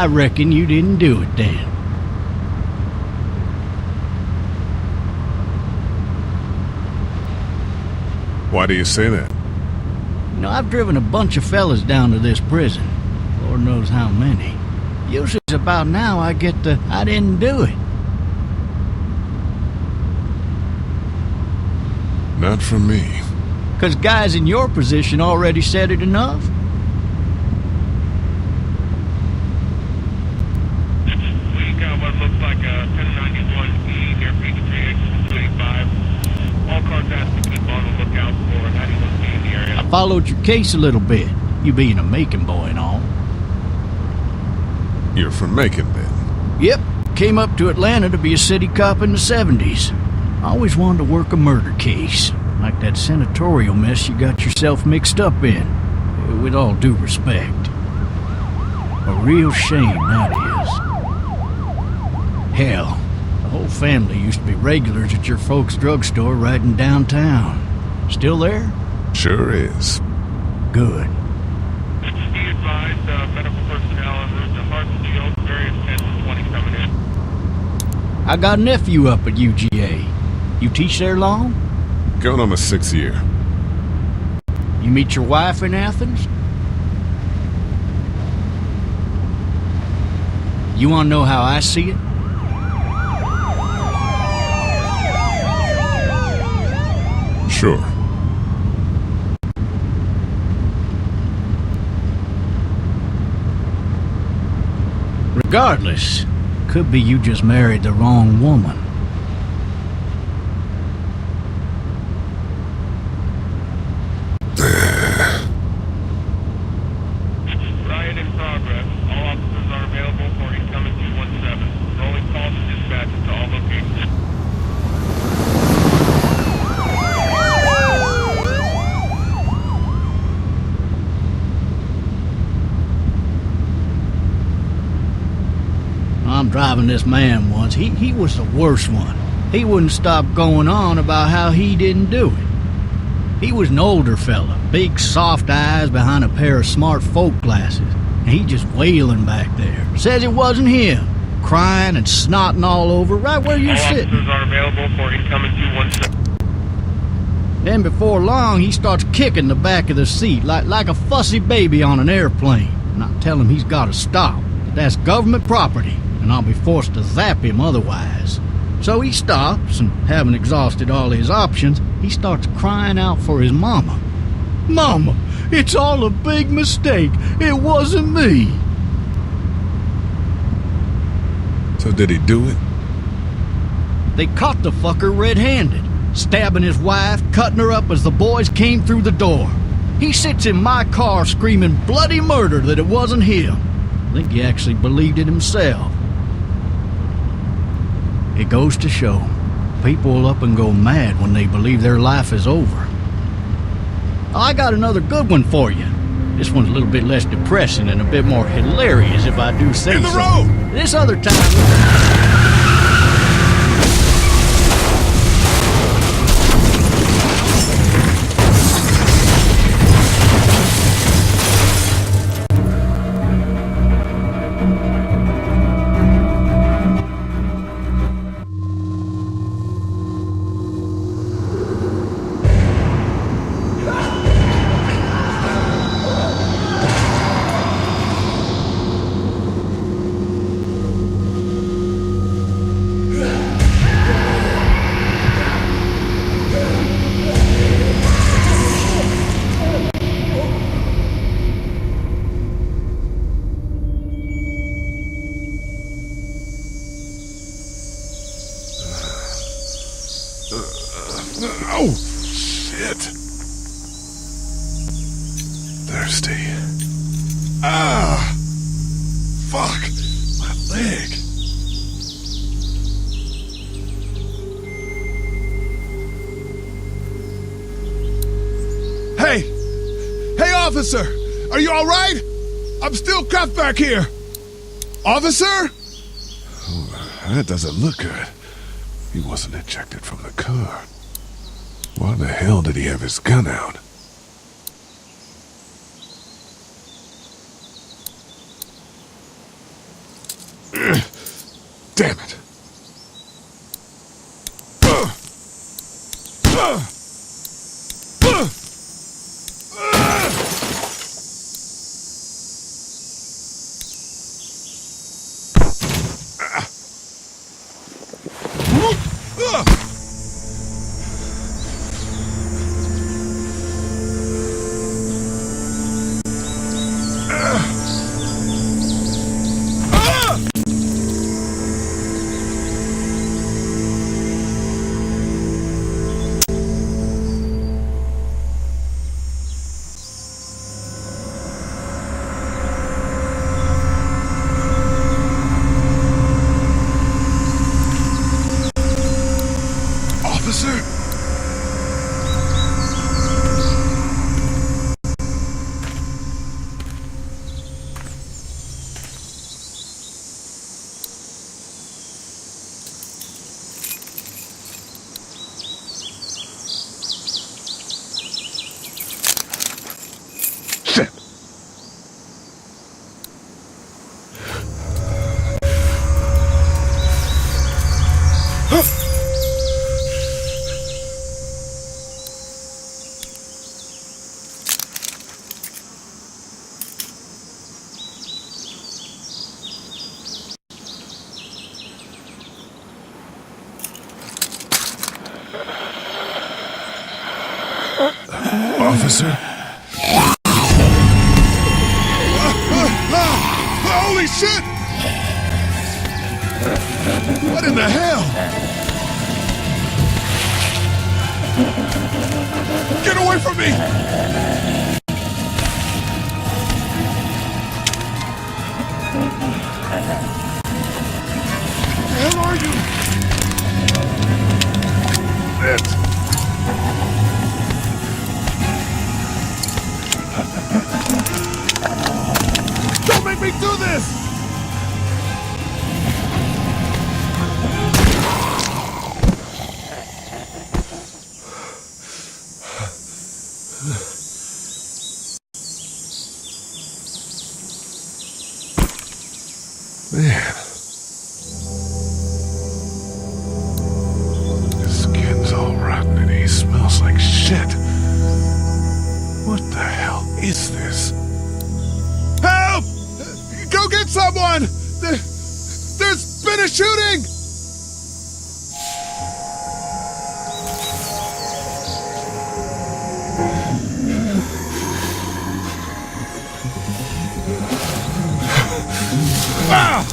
I reckon you didn't do it then. Why do you say that? You know, I've driven a bunch of fellas down to this prison. Lord knows how many. Usually it's about now I get the, I didn't do it. Not from me. 'Cause guys in your position already said it enough? We got what looks like a 1091E near Peach 285. All cars asked to keep on the lookout for 91B in the area. I followed your case a little bit, you being a Macon boy and all. You're from Macon, then? Yep, came up to Atlanta to be a city cop in the 70s. I always wanted to work a murder case, like that senatorial mess you got yourself mixed up in, with all due respect. A real shame, that is. Hell, the whole family used to be regulars at your folks' drugstore right in downtown. Still there? Sure is. Good. Be advised, medical personnel en route to Hartsfield, various 10 to 20 coming in. I got a nephew up at UGA. You teach there long? Going on my 6th year. You meet your wife in Athens? You want to know how I see it? Sure. Regardless, could be you just married the wrong woman. Riot in progress. All officers are available for incoming 217. Rolling calls and dispatches to all locations. I'm driving this man once. He was the worst one. He wouldn't stop going on about how he didn't do it. He was an older fella, big soft eyes behind a pair of smart folk glasses. And he just wailing back there. Says it wasn't him. Crying and snotting all over right where you're sitting. All officers are available for incoming 217. Then before long, he starts kicking the back of the seat like a fussy baby on an airplane. And I tell him he's got to stop. That's government property, and I'll be forced to zap him otherwise. So he stops, and having exhausted all his options, he starts crying out for his mama. Mama, it's all a big mistake. It wasn't me. So did he do it? They caught the fucker red-handed, stabbing his wife, cutting her up as the boys came through the door. He sits in my car screaming bloody murder that it wasn't him. I think he actually believed it himself. It goes to show, people will up and go mad when they believe their life is over. I got another good one for you. This one's a little bit less depressing and a bit more hilarious if I do say so. road! This other time... Oh, shit. Thirsty. Ah! Fuck! My leg. Hey! Hey, officer! Are you all right? I'm still cuffed back here. Officer? Oh, that doesn't look good. He wasn't ejected from the car. Why the hell did he have his gun out? Damn it. Officer? Shit. Officer? Holy shit! What in the hell? Get away from me! What the hell are you? It. Don't make me do this! Man. His skin's all rotten and he smells like shit. What the hell is this? Help! Go get someone! There's been a shooting! Ah!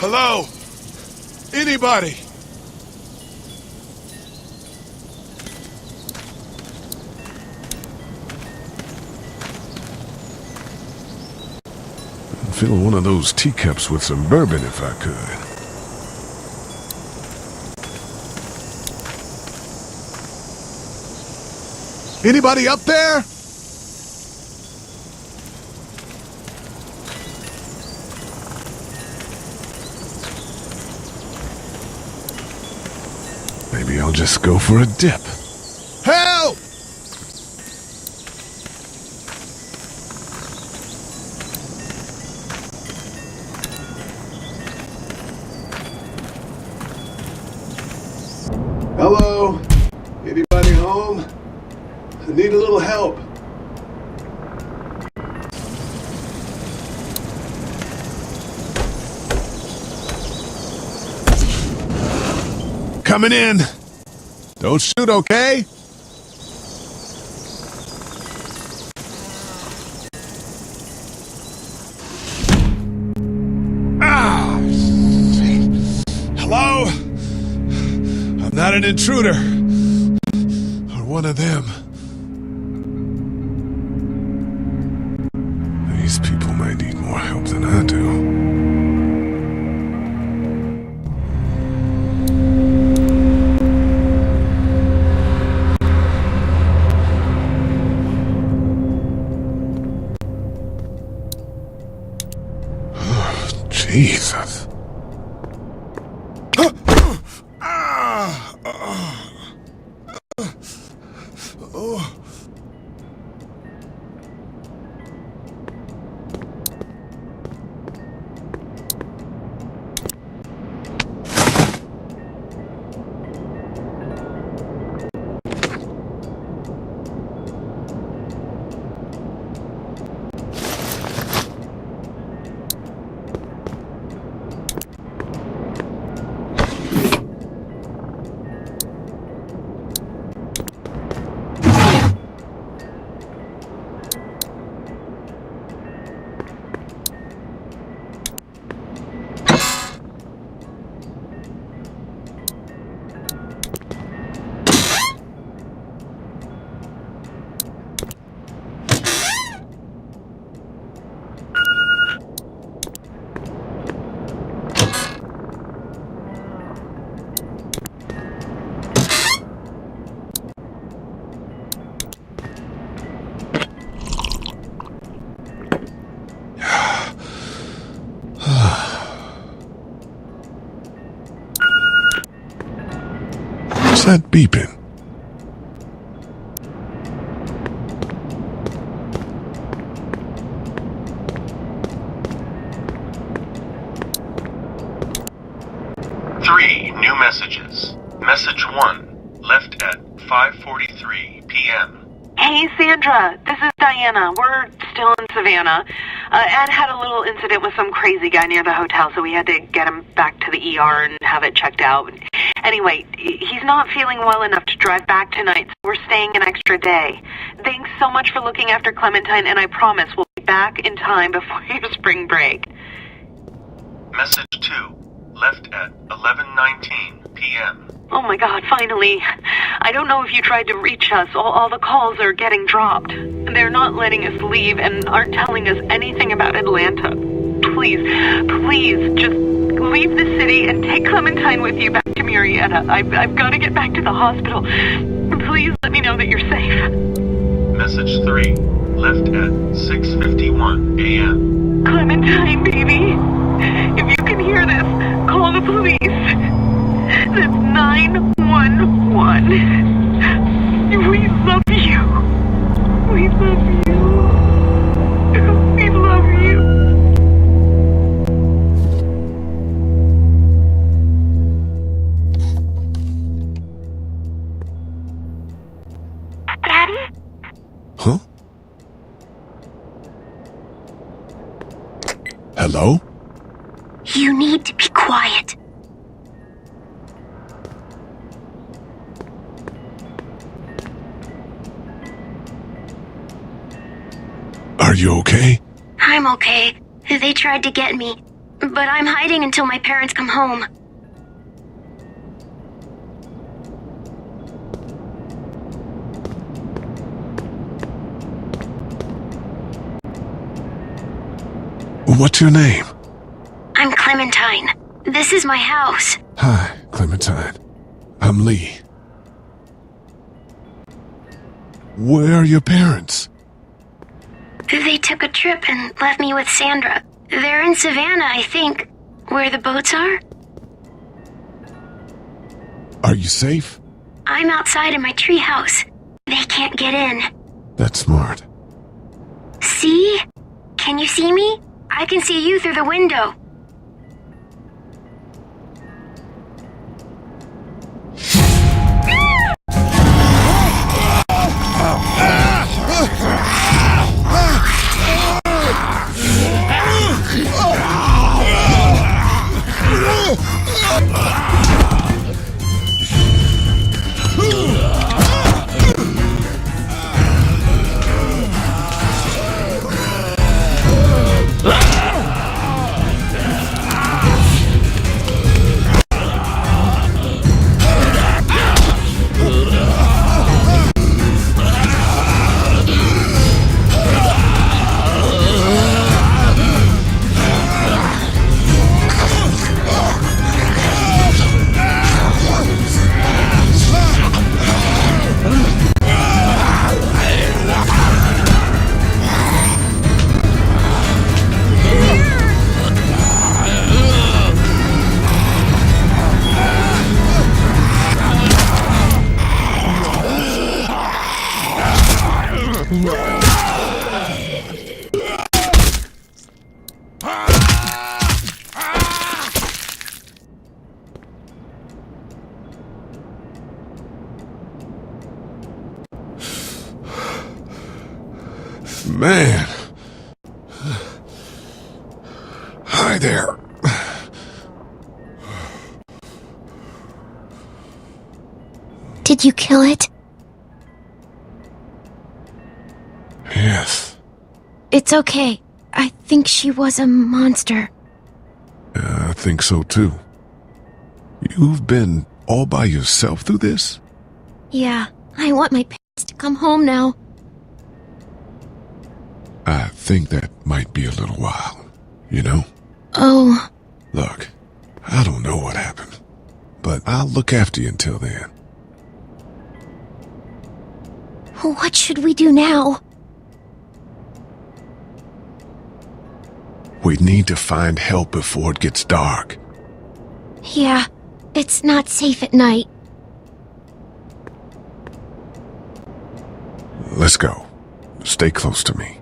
Hello? Anybody? I'd fill one of those teacups with some bourbon if I could. Anybody up there? Maybe I'll just go for a dip. Help! little help. Coming in. Don't shoot, okay? Hello? I'm not an intruder. Or one of them. These people might need more help than I do. Jesus. What's that beeping? Three new messages. Message 1, left at 5:43 p.m. Hey, Sandra, this is Diana. We're still in Savannah. Ed had a little incident with some crazy guy near the hotel, so we had to get him back to the ER and have it checked out. Anyway, he's not feeling well enough to drive back tonight, so we're staying an extra day. Thanks so much for looking after Clementine, and I promise we'll be back in time before your spring break. Message 2, left at 11:19 p.m. Oh my God, finally. I don't know if you tried to reach us. All the calls are getting dropped. They're not letting us leave and aren't telling us anything about Atlanta. Please, just leave the city and take Clementine with you back to Murrieta. I've got to get back to the hospital. Please let me know that you're safe. Message 3, left at 6:51 a.m. Clementine, baby. If you can hear this, call the police. That's 911. We love you. We love you. We love you. Daddy? Huh? Hello? You need to be quiet. Are you okay? I'm okay. They tried to get me, but I'm hiding until my parents come home. What's your name? I'm Clementine. This is my house. Hi, Clementine. I'm Lee. Where are your parents? They took a trip and left me with Sandra. They're in Savannah, I think. Where the boats are? Are you safe? I'm outside in my treehouse. They can't get in. That's smart. See? Can you see me? I can see you through the window. Man. Hi there. Did you kill it? Yes. It's okay. I think she was a monster. I think so too. You've been all by yourself through this? Yeah, I want my parents to come home now. I think that might be a little while, you know? Oh. Look, I don't know what happened, but I'll look after you until then. What should we do now? We need to find help before it gets dark. Yeah, it's not safe at night. Let's go. Stay close to me.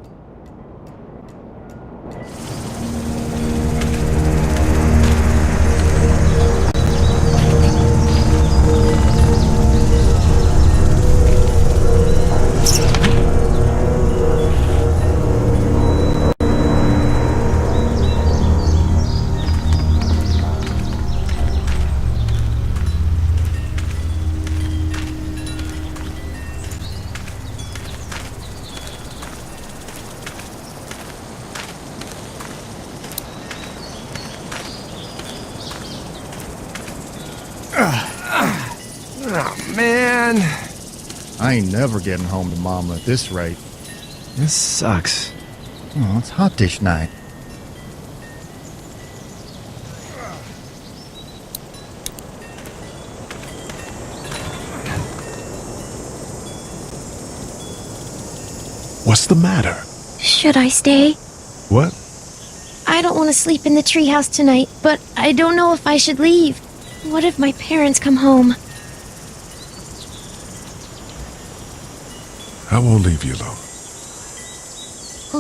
Oh, man. I ain't never getting home to Mama at this rate. This sucks. Oh, it's hot dish night. What's the matter? Should I stay? What? I don't want to sleep in the treehouse tonight, but I don't know if I should leave. What if my parents come home? I won't leave you alone.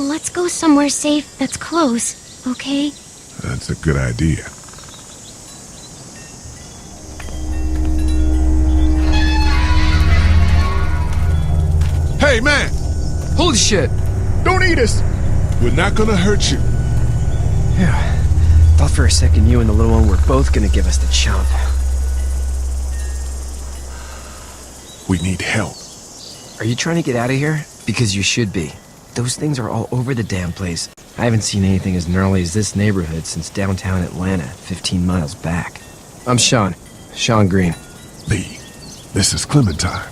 Let's go somewhere safe that's close, okay? That's a good idea. Hey, man! Holy shit! Don't eat us! We're not gonna hurt you. Yeah. Thought for a second you and the little one were both gonna give us the chomp. We need help. Are you trying to get out of here? Because you should be. Those things are all over the damn place. I haven't seen anything as gnarly as this neighborhood since downtown Atlanta, 15 miles back. I'm Sean. Sean Green. Lee, this is Clementine.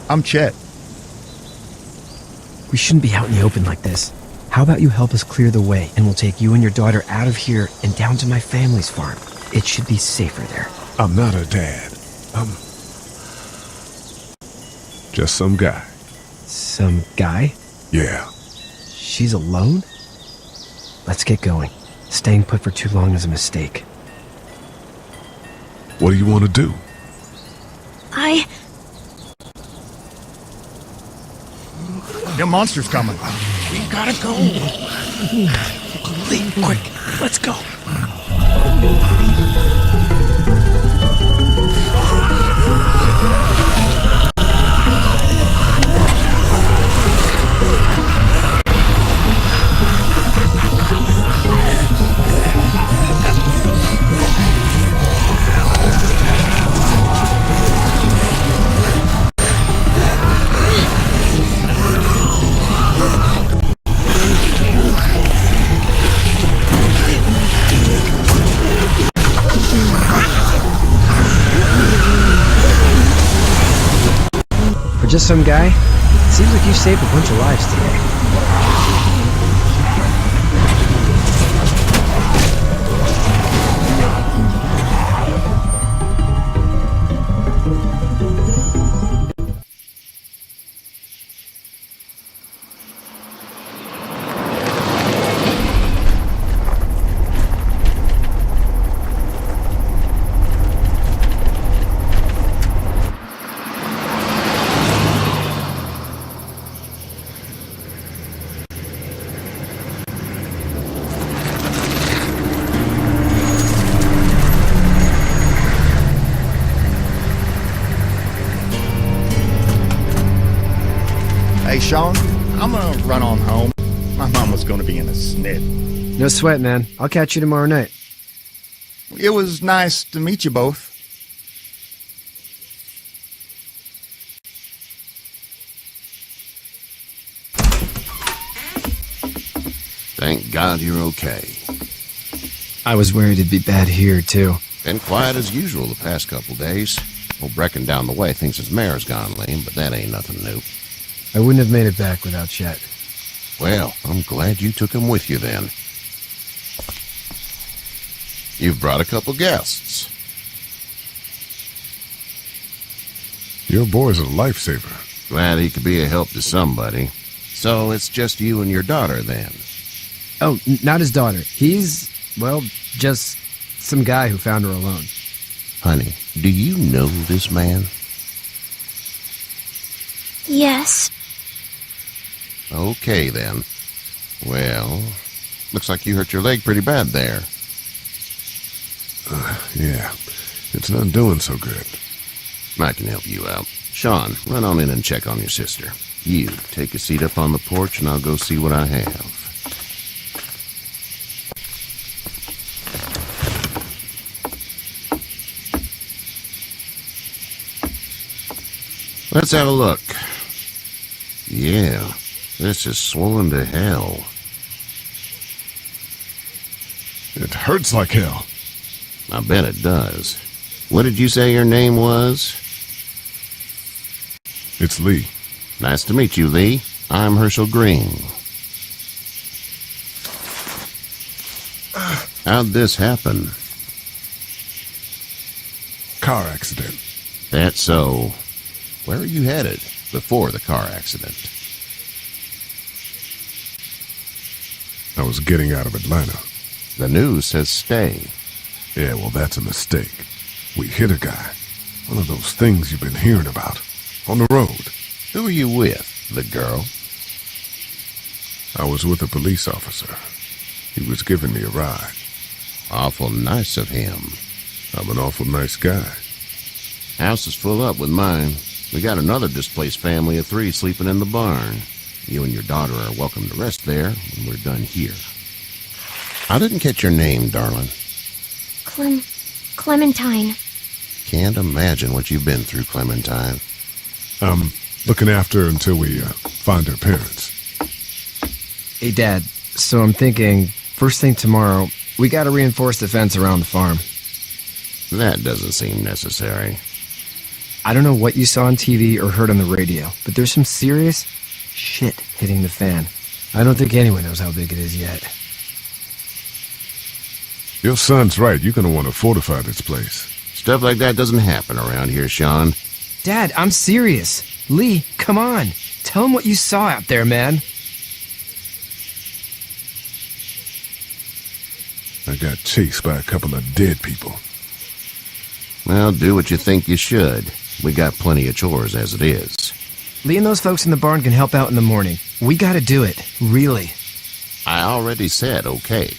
I'm Chet. We shouldn't be out in the open like this. How about you help us clear the way, and we'll take you and your daughter out of here and down to my family's farm. It should be safer there. I'm not her dad. I'm just some guy. Some guy? Yeah. She's alone? Let's get going. Staying put for too long is a mistake. What do you want to do? The monster's coming. We gotta go. Lee, quick, let's go. Just some guy? Seems like you saved a bunch of lives today. Hey, Sean, I'm gonna run on home. My mom was gonna be in a snit. No sweat, man. I'll catch you tomorrow night. It was nice to meet you both. Thank God you're okay. I was worried it'd be bad here, too. Been quiet as usual the past couple days. Old Brecken down the way thinks his mare's gone lame, but that ain't nothing new. I wouldn't have made it back without Chet. Well, I'm glad you took him with you then. You've brought a couple guests. Your boy's a lifesaver. Glad he could be a help to somebody. So it's just you and your daughter then? Oh, not his daughter. He's, well, just some guy who found her alone. Honey, do you know this man? Yes. Okay, then. Well, looks like you hurt your leg pretty bad there. Yeah, it's not doing so good. I can help you out. Sean, run on in and check on your sister. You, take a seat up on the porch and I'll go see what I have. Let's have a look. Yeah, this is swollen to hell. It hurts like hell. I bet it does. What did you say your name was? It's Lee. Nice to meet you, Lee. I'm Herschel Green. How'd this happen? Car accident. That's so. Where are you headed before the car accident? I was getting out of Atlanta. The news says stay. Yeah, well, that's a mistake. We hit a guy. One of those things you've been hearing about. On the road. Who are you with? The girl? I was with a police officer. He was giving me a ride. Awful nice of him. I'm an awful nice guy. House is full up with mine. We got another displaced family of 3 sleeping in the barn. You and your daughter are welcome to rest there when we're done here. I didn't catch your name, darling. Clementine. Can't imagine what you've been through, Clementine. I'm looking after her until we find her parents. Hey, Dad, so I'm thinking, first thing tomorrow, we gotta reinforce the fence around the farm. That doesn't seem necessary. I don't know what you saw on TV or heard on the radio, but there's some serious shit hitting the fan. I don't think anyone knows how big it is yet. Your son's right. You're gonna want to fortify this place. Stuff like that doesn't happen around here, Sean. Dad, I'm serious. Lee, come on. Tell him what you saw out there, man. I got chased by a couple of dead people. Well, do what you think you should. We got plenty of chores as it is. Lee and those folks in the barn can help out in the morning. We gotta do it. Really. I already said okay.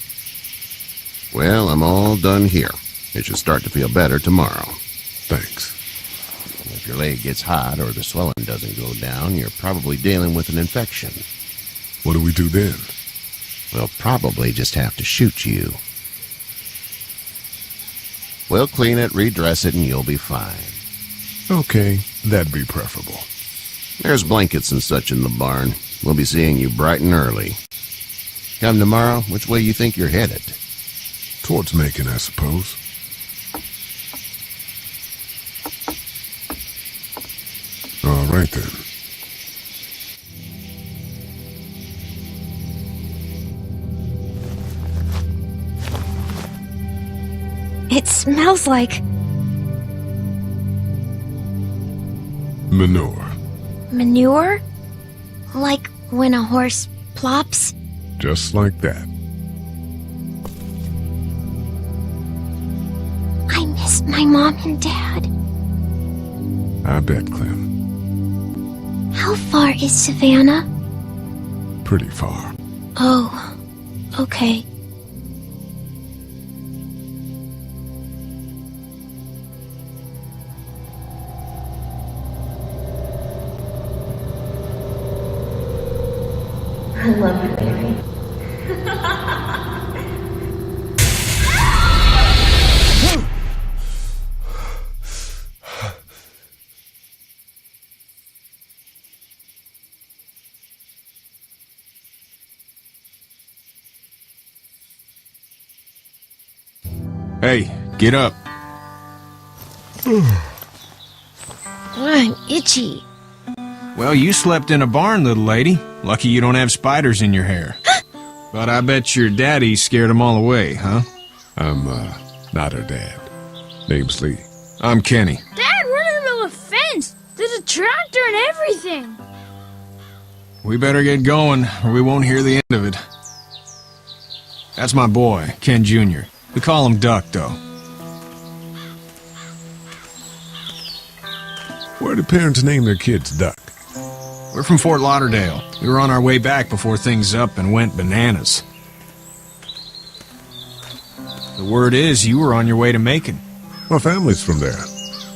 Well, I'm all done here. It should start to feel better tomorrow. Thanks. If your leg gets hot or the swelling doesn't go down, you're probably dealing with an infection. What do we do then? We'll probably just have to shoot you. We'll clean it, redress it, and you'll be fine. Okay, that'd be preferable. There's blankets and such in the barn. We'll be seeing you bright and early. Come tomorrow, which way you think you're headed? Towards Macon, I suppose. All right, then. It smells like Manure. manure? Like when a horse plops? Just like that. I miss my mom and dad. I bet, Clem. How far is Savannah? Pretty far. Oh, okay. I love you, baby. Hey, get up. I'm itchy. Well, you slept in a barn, little lady. Lucky you don't have spiders in your hair. But I bet your daddy scared them all away, huh? I'm, not her dad. Name's Lee. I'm Kenny. Dad, we're in the middle of a fence. There's a tractor and everything. We better get going, or we won't hear the end of it. That's my boy, Ken Jr. We call him Duck, though. Where do parents name their kids Duck? We're from Fort Lauderdale. We were on our way back before things up and went bananas. The word is you were on your way to Macon. My family's from there.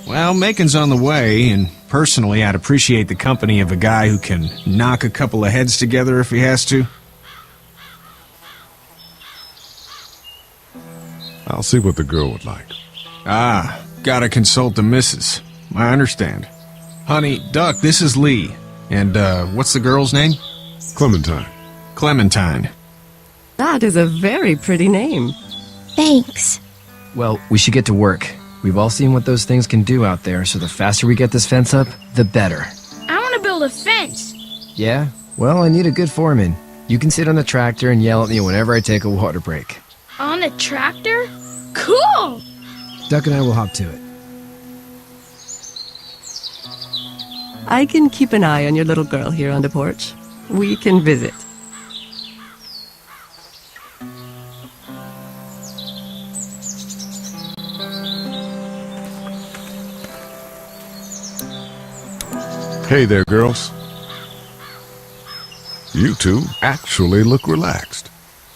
Well, Macon's on the way, and personally, I'd appreciate the company of a guy who can knock a couple of heads together if he has to. I'll see what the girl would like. Ah, gotta consult the missus. I understand. Honey, Duck, this is Lee. And, what's the girl's name? Clementine. Clementine. That is a very pretty name. Thanks. Well, we should get to work. We've all seen what those things can do out there, so the faster we get this fence up, the better. I want to build a fence. Yeah? Well, I need a good foreman. You can sit on the tractor and yell at me whenever I take a water break. On the tractor? Cool! Duck and I will hop to it. I can keep an eye on your little girl here on the porch. We can visit. Hey there, girls. You two actually look relaxed.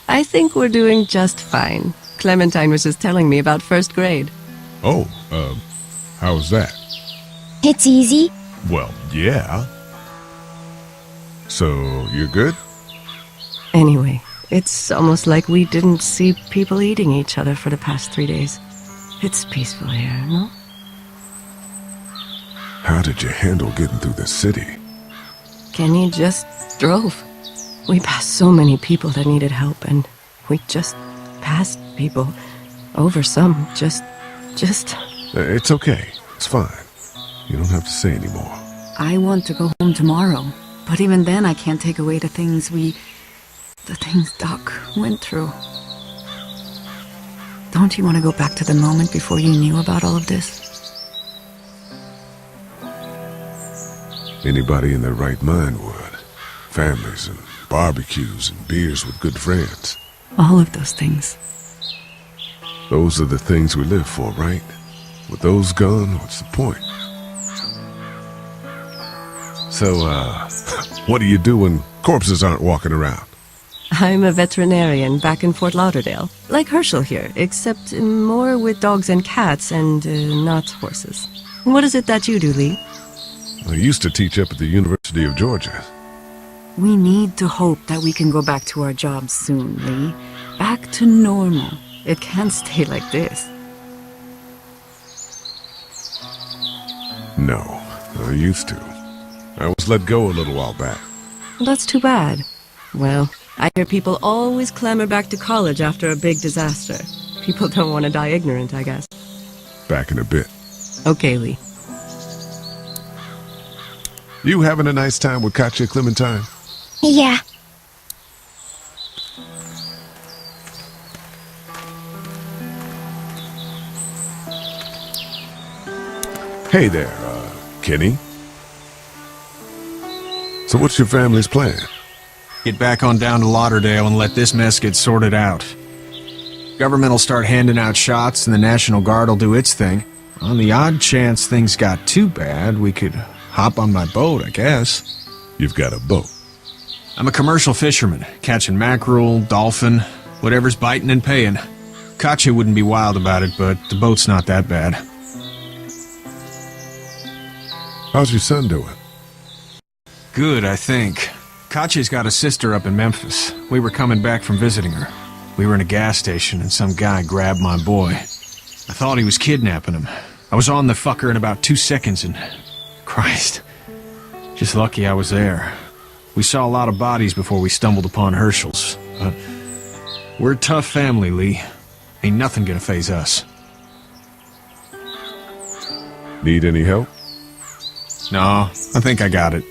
I think we're doing just fine. Clementine was just telling me about first grade. Oh, how was that? It's easy. Well, yeah. So, you're good? Anyway, it's almost like we didn't see people eating each other for the past 3 days. It's peaceful here, no? How did you handle getting through the city? Kenny just drove. We passed so many people that needed help, and we just passed people. Over some, just... It's okay. It's fine. You don't have to say anymore. I want to go home tomorrow, but even then I can't take away the things Doc went through. Don't you want to go back to the moment before you knew about all of this? Anybody in their right mind would. Families and barbecues and beers with good friends. All of those things. Those are the things we live for, right? With those gone, what's the point? So, what do you do when corpses aren't walking around? I'm a veterinarian back in Fort Lauderdale. Like Herschel here, except more with dogs and cats and not horses. What is it that you do, Lee? I used to teach up at the University of Georgia. We need to hope that we can go back to our jobs soon, Lee. Back to normal. It can't stay like this. No, I used to. I was let go a little while back. That's too bad. Well, I hear people always clamor back to college after a big disaster. People don't want to die ignorant, I guess. Back in a bit. Okay, Lee. You having a nice time with Katya, Clementine? Yeah. Hey there, Kenny. So what's your family's plan? Get back on down to Lauderdale and let this mess get sorted out. Government will start handing out shots and the National Guard will do its thing. On the odd chance things got too bad, we could hop on my boat, I guess. You've got a boat? I'm a commercial fisherman, catching mackerel, dolphin, whatever's biting and paying. Katya wouldn't be wild about it, but the boat's not that bad. How's your son doing? Good, I think. Katya's got a sister up in Memphis. We were coming back from visiting her. We were in a gas station and some guy grabbed my boy. I thought he was kidnapping him. I was on the fucker in about 2 seconds and... Christ. Just lucky I was there. We saw a lot of bodies before we stumbled upon Herschel's. But we're a tough family, Lee. Ain't nothing gonna faze us. Need any help? No, I think I got it.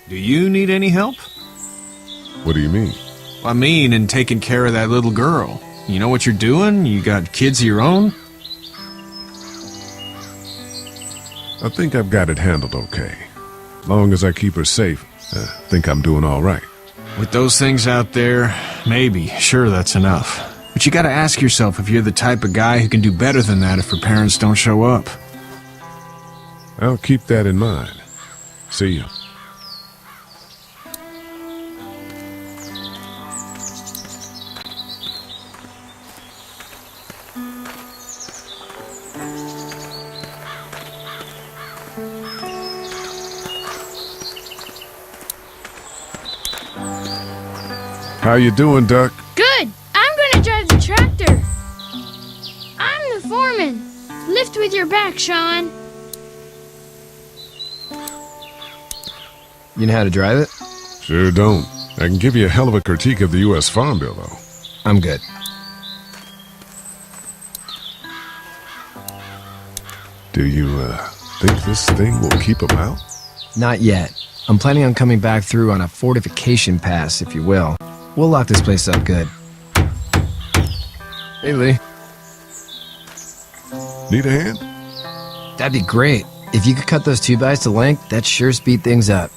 Do you need any help? What do you mean? I mean, in taking care of that little girl. You know what you're doing? You got kids of your own? I think I've got it handled okay. Long as I keep her safe, I think I'm doing all right. With those things out there, maybe. Sure, that's enough. But you gotta ask yourself if you're the type of guy who can do better than that if her parents don't show up. I'll keep that in mind. See you. How you doing, Duck? Good. I'm gonna drive the tractor. I'm the foreman. Lift with your back, Sean. You know how to drive it? Sure don't. I can give you a hell of a critique of the U.S. Farm Bill, though. I'm good. Do you, think this thing will keep them out? Not yet. I'm planning on coming back through on a fortification pass, if you will. We'll lock this place up good. Hey, Lee. Need a hand? That'd be great. If you could cut those 2x to length, that'd sure speed things up.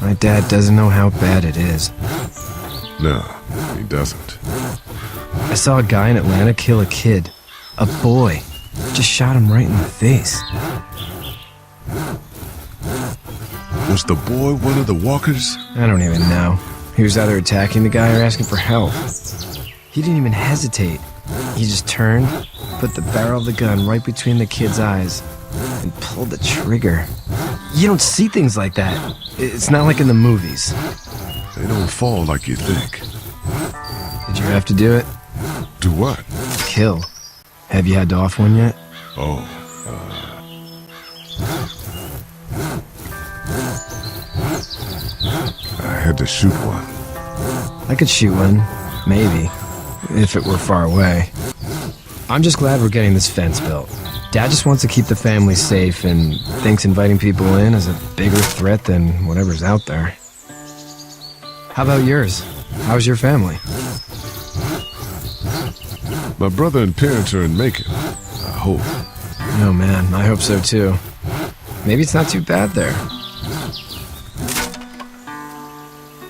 My dad doesn't know how bad it is. No, he doesn't. I saw a guy in Atlanta kill a kid. A boy. Just shot him right in the face. Was the boy one of the walkers? I don't even know. He was either attacking the guy or asking for help. He didn't even hesitate. He just turned, put the barrel of the gun right between the kid's eyes, and pulled the trigger. You don't see things like that. It's not like in the movies. They don't fall like you think. Did you have to do it? Do what? Kill. Have you had to off one yet? Oh, I had to shoot one. I could shoot one. Maybe. If it were far away. I'm just glad we're getting this fence built. Dad just wants to keep the family safe and thinks inviting people in is a bigger threat than whatever's out there. How about yours? How's your family? My brother and parents are in Macon. I hope. Oh man, I hope so too. Maybe it's not too bad there.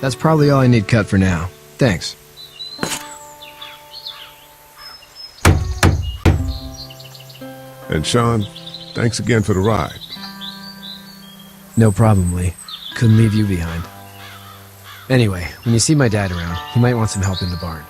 That's probably all I need cut for now. Thanks. And Sean, thanks again for the ride. No problem, Lee. Couldn't leave you behind. Anyway, when you see my dad around, he might want some help in the barn.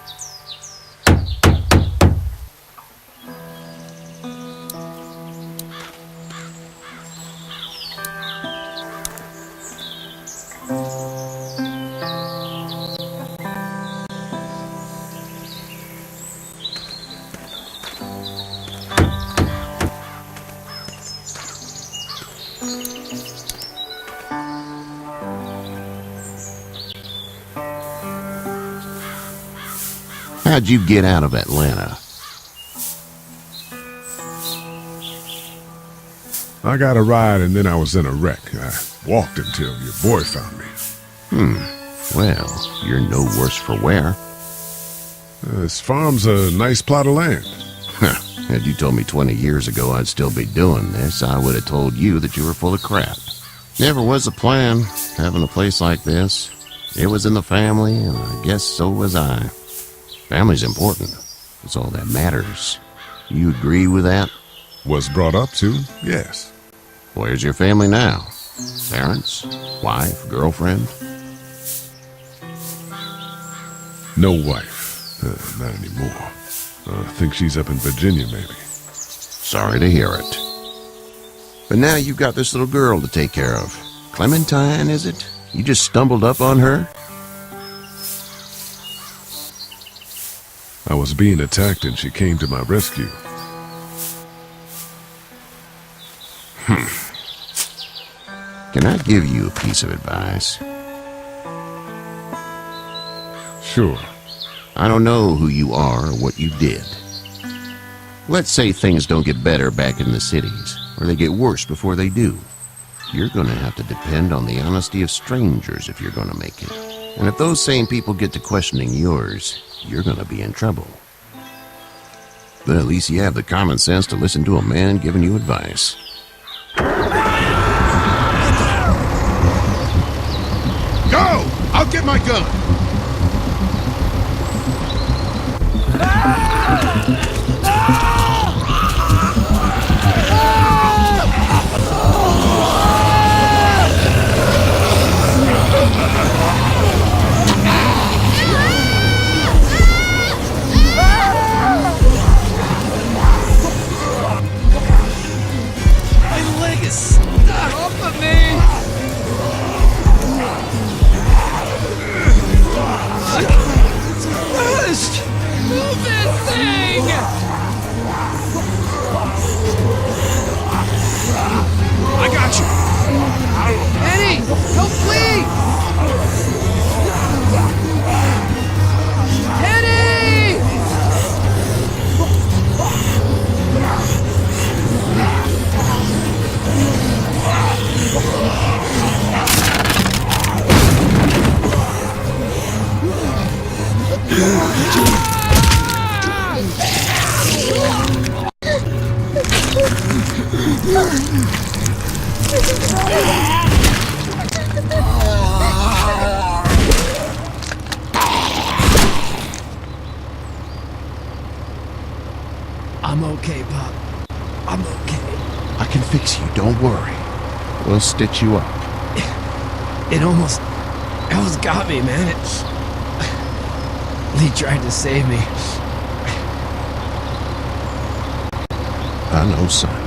How'd you get out of Atlanta? I got a ride and then I was in a wreck. I walked until your boy found me. Well, you're no worse for wear. This farm's a nice plot of land. Had you told me 20 years ago I'd still be doing this, I would have told you that you were full of crap. Never was the plan, having a place like this. It was in the family, and I guess so was I. Family's important. It's all that matters. You agree with that? Was brought up to, yes. Where's your family now? Parents? Wife? Girlfriend? No wife. Not anymore. I think she's up in Virginia, maybe. Sorry to hear it. But now you've got this little girl to take care of. Clementine, is it? You just stumbled up on her? I was being attacked and she came to my rescue. Can I give you a piece of advice? Sure. I don't know who you are or what you did. Let's say things don't get better back in the cities, or they get worse before they do. You're going to have to depend on the honesty of strangers if you're going to make it. And if those same people get to questioning yours, you're going to be in trouble. But at least you have the common sense to listen to a man giving you advice. Go! I'll get my gun! My leg is stuck off of me! It's crushed! Move this thing! I got you! Eddie! Help, please! Eddie! I'm okay, Pop. I'm okay. I can fix you, don't worry. We'll stitch you up. It almost got me, man. Lee tried to save me. I know, son.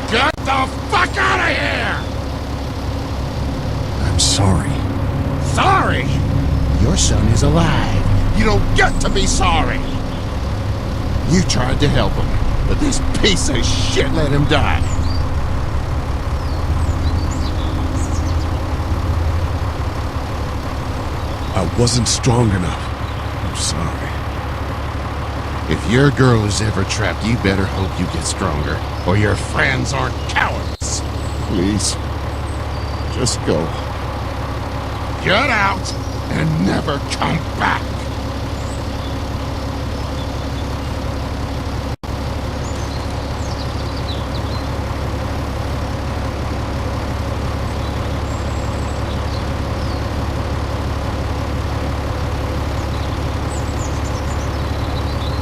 Get the fuck out of here! I'm sorry. Sorry? Your son is alive. You don't get to be sorry. You tried to help him, but this piece of shit let him die. I wasn't strong enough. I'm sorry. If your girl is ever trapped, you better hope you get stronger, or your friends aren't cowards. Please, just go. Get out and never come back.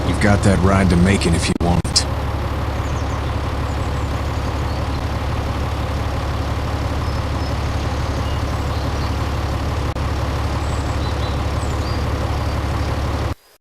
You've got that ride to Macon if you want it.